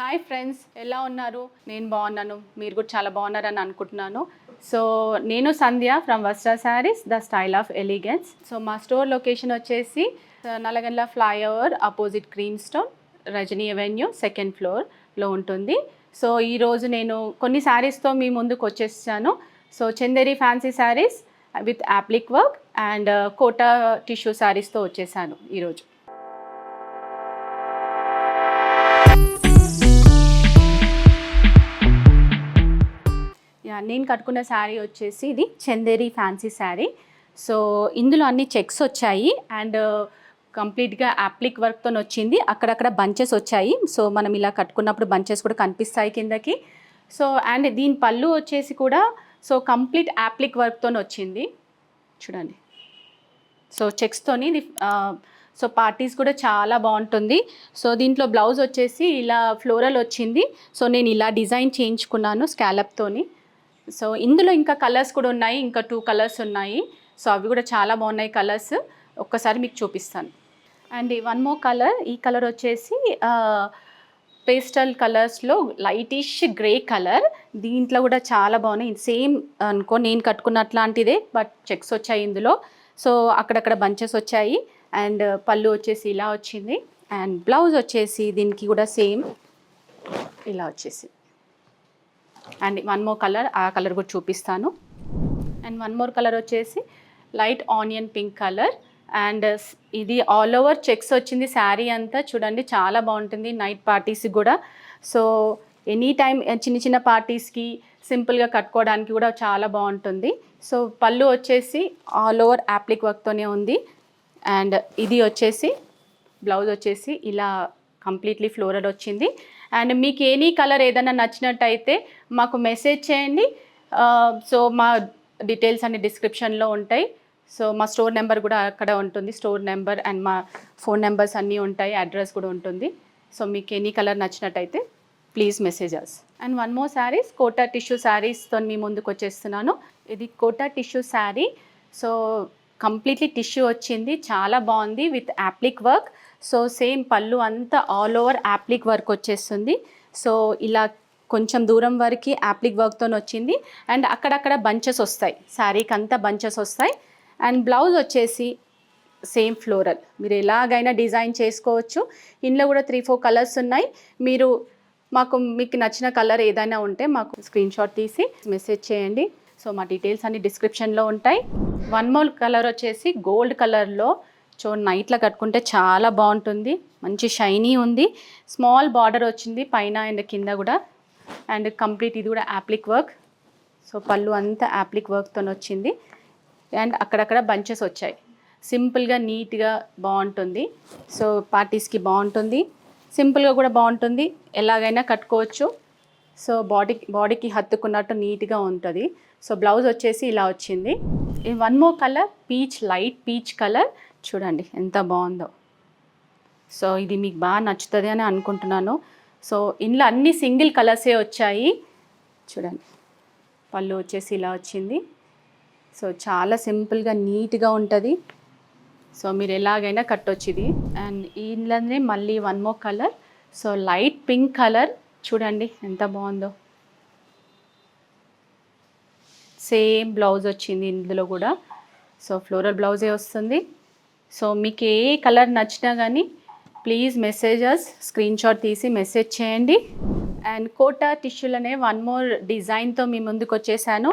Hi friends, ఎలా ఉన్నారు? నేను బాగున్నాను, మీరు కూడా చాలా బాగున్నారని అనుకుంటున్నాను. సో నేను Sandhya from Vastra saris the style of elegance. So మా స్టోర్ లొకేషన్ వచ్చేసి Nallagandla flyover opposite cream stone, Rajani avenue, second ఫ్లోర్లో ఉంటుంది. సో ఈరోజు నేను కొన్ని శారీస్తో మీ ముందుకు వచ్చేసాను. So Chanderi fancy saris with applique work and Kota tissue శారీస్తో వచ్చేసాను ఈరోజు. నేను కట్టుకున్న శారీ వచ్చేసి ఇది చందేరి ఫ్యాన్సీ శారీ. సో ఇందులో అన్ని చెక్స్ వచ్చాయి అండ్ కంప్లీట్గా యాప్లిక్ వర్క్తో వచ్చింది. అక్కడక్కడ బంచెస్ వచ్చాయి. సో మనం ఇలా కట్టుకున్నప్పుడు బంచెస్ కూడా కనిపిస్తాయి కిందకి. సో అండ్ దీని పళ్ళు వచ్చేసి కూడా సో కంప్లీట్ యాప్లిక్ వర్క్తో వచ్చింది చూడండి. సో చెక్స్తోని ఇది సో పార్టీస్ కూడా చాలా బాగుంటుంది. సో దీంట్లో బ్లౌజ్ వచ్చేసి ఇలా ఫ్లోరల్ వచ్చింది. సో నేను ఇలా డిజైన్ చేయించుకున్నాను స్కాలప్తోని. సో ఇందులో ఇంకా కలర్స్ కూడా ఉన్నాయి, ఇంకా 2 కలర్స్ ఉన్నాయి. సో అవి కూడా చాలా బాగున్నాయి కలర్స్, ఒక్కసారి మీకు చూపిస్తాను. అండ్ వన్ మోర్ కలర్, ఈ కలర్ వచ్చేసి పేస్టల్ కలర్స్లో లైటిష్ గ్రే కలర్. దీంట్లో కూడా చాలా బాగున్నాయి, సేమ్ అనుకో నేను కట్టుకున్నట్లాంటిదే, బట్ చెక్స్ వచ్చాయి ఇందులో. సో అక్కడక్కడ బంచెస్ వచ్చాయి అండ్ పళ్ళు వచ్చేసి ఇలా వచ్చింది. అండ్ బ్లౌజ్ వచ్చేసి దీనికి కూడా సేమ్ ఇలా వచ్చేసి. అండ్ వన్ మోర్ కలర్, ఆ కలర్ కూడా చూపిస్తాను. అండ్ వన్ మోర్ కలర్ వచ్చేసి light onion pink colour. And ఇది ఆల్ ఓవర్ చెక్స్ వచ్చింది శారీ అంతా చూడండి, చాలా బాగుంటుంది నైట్ పార్టీస్కి కూడా. సో ఎనీ టైం చిన్న చిన్న పార్టీస్కి సింపుల్గా కట్టుకోవడానికి కూడా చాలా బాగుంటుంది. సో పళ్ళు వచ్చేసి ఆల్ ఓవర్ యాప్లిక్ వర్క్తోనే ఉంది. అండ్ ఇది వచ్చేసి బ్లౌజ్ వచ్చేసి ఇలా కంప్లీట్లీ ఫ్లోరల్ వచ్చింది. అండ్ మీకు ఎనీ కలర్ ఏదైనా నచ్చినట్టయితే మాకు మెసేజ్ చేయండి. సో మా డీటెయిల్స్ అన్ని డిస్క్రిప్షన్లో ఉంటాయి. సో మా స్టోర్ నెంబర్ కూడా అక్కడ ఉంటుంది, స్టోర్ నెంబర్ అండ్ మా ఫోన్ నెంబర్స్ అన్నీ ఉంటాయి, అడ్రస్ కూడా ఉంటుంది. సో మీకు ఎనీ కలర్ నచ్చినట్టయితే please message us. And one more saris, Kota tissue శారీస్తో మీ ముందుకు వచ్చేస్తున్నాను. ఇది Kota tissue sari. So completely tissue వచ్చింది, చాలా బాగుంది with applique work. So same పళ్ళు అంతా ఆల్ ఓవర్ యాప్లిక్ వర్క్ వచ్చేస్తుంది. సో ఇలా కొంచెం దూరం వరకు యాప్లిక్ వర్క్తో వచ్చింది అండ్ అక్కడక్కడ బంచెస్ వస్తాయి, శారీకి అంతా బంచెస్ వస్తాయి. అండ్ బ్లౌజ్ వచ్చేసి సేమ్ ఫ్లోరల్, మీరు ఎలాగైనా డిజైన్ చేసుకోవచ్చు. ఇందులో కూడా 3-4 కలర్స్ ఉన్నాయి. మీకు నచ్చిన కలర్ ఏదైనా ఉంటే మాకు స్క్రీన్ షాట్ తీసి మెసేజ్ చేయండి. సో మా డీటెయిల్స్ అన్ని డిస్క్రిప్షన్లో ఉంటాయి. వన్ మోర్ కలర్ వచ్చేసి గోల్డ్ కలర్లో. సో నైట్లో కట్టుకుంటే చాలా బాగుంటుంది, మంచి షైనీ ఉంది. స్మాల్ బార్డర్ వచ్చింది పైన అండ్ కింద కూడా. అండ్ కంప్లీట్ ఇది కూడా యాప్లిక్ వర్క్. సో పళ్ళు అంతా యాప్లిక్ వర్క్తో వచ్చింది అండ్ అక్కడక్కడ బంచెస్ వచ్చాయి. సింపుల్గా నీట్గా బాగుంటుంది. సో పార్టీస్కి బాగుంటుంది, సింపుల్గా కూడా బాగుంటుంది, ఎలాగైనా కట్టుకోవచ్చు. సో బాడీకి హత్తుకున్నట్టు నీట్గా ఉంటుంది. సో బ్లౌజ్ వచ్చేసి ఇలా వచ్చింది. ఈ one more colour peach, light peach colour చూడండి ఎంత బాగుందో. సో ఇది మీకు బాగా నచ్చుతుంది అని అనుకుంటున్నాను. సో ఇందులో అన్ని సింగిల్ కలర్సే వచ్చాయి చూడండి. పళ్ళు వచ్చేసి ఇలా వచ్చింది. సో చాలా సింపుల్గా నీట్గా ఉంటుంది. సో మీరు ఎలాగైనా కట్టొచ్చు ఇది. అండ్ ఇందులోనే మళ్ళీ one more colour, so light pink colour చూడండి ఎంత బాగుందో. సేమ్ బ్లౌజ్ వచ్చింది ఇందులో కూడా. సో ఫ్లోరల్ బ్లౌజే వస్తుంది. సో మీకు ఏ కలర్ నచ్చినా కానీ ప్లీజ్ మెసేజెస్ స్క్రీన్ షాట్ తీసి మెసేజ్ చేయండి. అండ్ కోటా టిష్యూలనే వన్ మోర్ డిజైన్తో మీ ముందుకు వచ్చేసాను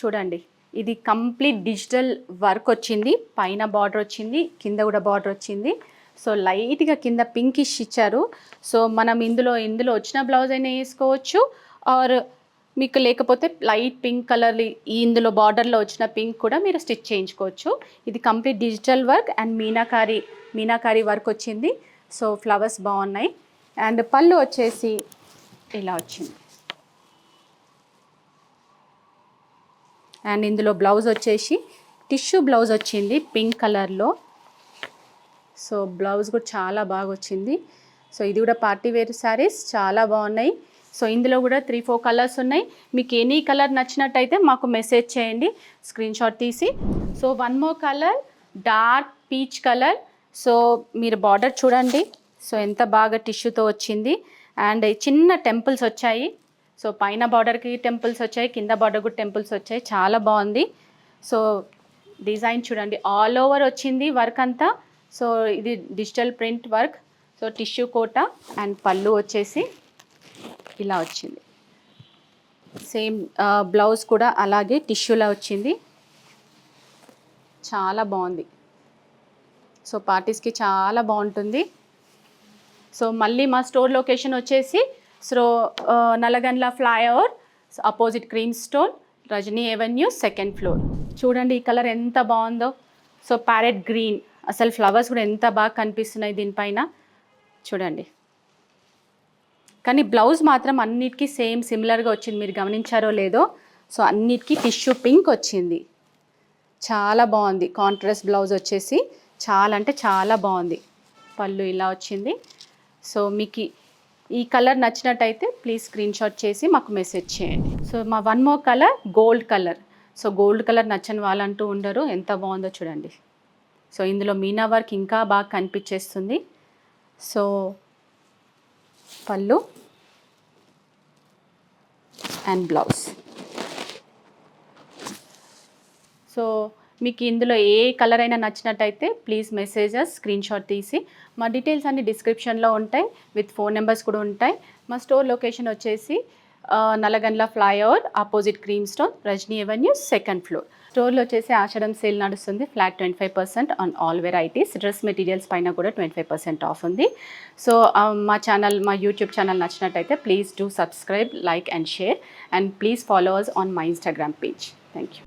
చూడండి. ఇది కంప్లీట్ డిజిటల్ వర్క్ వచ్చింది, పైన బార్డర్ వచ్చింది, కింద కూడా బార్డర్ వచ్చింది. సో లైట్గా కింద పింకిష్ ఇచ్చారు. సో మనం ఇందులో వచ్చిన బ్లౌజ్ అయినా వేసుకోవచ్చు, ఆర్ మీకు లేకపోతే లైట్ పింక్ కలర్ ఇందులో బార్డర్లో వచ్చిన పింక్ కూడా మీరు స్టిచ్ చేయించుకోవచ్చు. ఇది complete digital work and meenakari work వచ్చింది. సో ఫ్లవర్స్ బాగున్నాయి. అండ్ పళ్ళు వచ్చేసి ఇలా వచ్చింది. అండ్ ఇందులో బ్లౌజ్ వచ్చేసి టిష్యూ బ్లౌజ్ వచ్చింది పింక్ కలర్లో. సో బ్లౌజ్ కూడా చాలా బాగా వచ్చింది. సో ఇది కూడా పార్టీ వేర్ శారీస్ చాలా బాగున్నాయి. సో ఇందులో కూడా 3-4 కలర్స్ ఉన్నాయి. మీకు ఎనీ కలర్ నచ్చినట్టయితే మాకు మెసేజ్ చేయండి స్క్రీన్ షాట్ తీసి. So one more colour dark peach colour. So మీరు బార్డర్ చూడండి, సో ఎంత బాగా టిష్యూతో వచ్చింది. అండ్ చిన్న టెంపుల్స్ వచ్చాయి. సో పైన బార్డర్కి టెంపుల్స్ వచ్చాయి, కింద బార్డర్ కూడా టెంపుల్స్ వచ్చాయి. చాలా బాగుంది. సో డిజైన్ చూడండి, ఆల్ ఓవర్ వచ్చింది వర్క్ అంతా. సో ఇది digital print work. So tissue Kota and పళ్ళు వచ్చేసి ఇలా వచ్చింది. సేమ్ బ్లౌజ్ కూడా అలాగే టిష్యూలా వచ్చింది. చాలా బాగుంది. సో పార్టీస్కి చాలా బాగుంటుంది. సో మళ్ళీ మా స్టోర్ లొకేషన్ వచ్చేసి Nallagandla flyover opposite cream store, Rajani avenue, 2nd floor. చూడండి ఈ కలర్ ఎంత బాగుందో. సో ప్యారెట్ గ్రీన్, అసలు ఫ్లవర్స్ కూడా ఎంత బాగా కనిపిస్తున్నాయి దీనిపైన చూడండి. కానీ బ్లౌజ్ మాత్రం అన్నిటికీ సేమ్ సిమిలర్గా వచ్చింది, మీరు గమనించారో లేదో. సో అన్నిటికీ టిష్యూ పింక్ వచ్చింది. చాలా బాగుంది. కాంట్రాస్ట్ బ్లౌజ్ వచ్చేసి చాలా అంటే చాలా బాగుంది. పళ్ళు ఇలా వచ్చింది. సో మీకు ఈ కలర్ నచ్చినట్టయితే ప్లీజ్ స్క్రీన్ షాట్ చేసి మాకు మెసేజ్ చేయండి. సో మా one more colour gold colour. So gold colour నచ్చని వాళ్ళంటూ ఉండరు. ఎంత బాగుందో చూడండి. సో ఇందులో మీనా వర్క్ ఇంకా బాగా కనిపించేస్తుంది. సో పళ్ళు అండ్ బ్లౌజ్. సో మీకు ఇందులో ఏ కలర్ అయినా నచ్చినట్టయితే ప్లీజ్ మెసేజెస్ స్క్రీన్ షాట్ తీసి, మా డీటెయిల్స్ అన్ని డిస్క్రిప్షన్లో ఉంటాయి, విత్ ఫోన్ నెంబర్స్ కూడా ఉంటాయి. మా స్టోర్ లొకేషన్ వచ్చేసి Nallagandla flyover opposite cream stone, Rajani avenue, 2nd floor. స్టోర్లో వచ్చేసి ఆషాఢం సేల్ నడుస్తుంది. Flat 25% on all varieties. Dress materials పైన కూడా 25% ఆఫ్ ఉంది. సో మా యూట్యూబ్ ఛానల్ నచ్చినట్టయితే please do subscribe, like and share, and please follow us on my Instagram page. Thank you.